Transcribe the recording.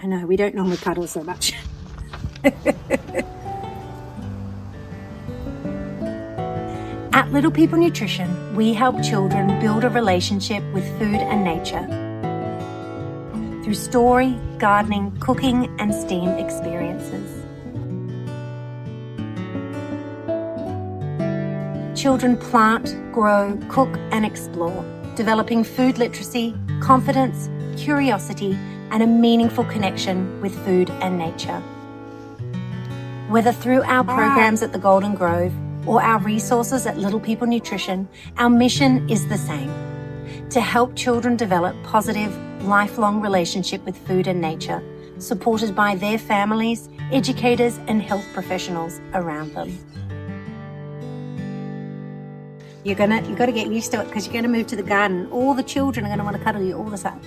I know, we don't normally cuddle so much. At Little People Nutrition, we help children build a relationship with food and nature through story, gardening, cooking, and STEAM experiences. Children plant, grow, cook, and explore, developing food literacy, confidence, curiosity, and a meaningful connection with food and nature. Whether through our programs at the Golden Grove or our resources at Little People Nutrition, our mission is the same: to help children develop positive, lifelong relationship with food and nature, supported by their families, educators, and health professionals around them. You've got to get used to it, because you're going to move to the garden. All the children are going to want to cuddle you all the time.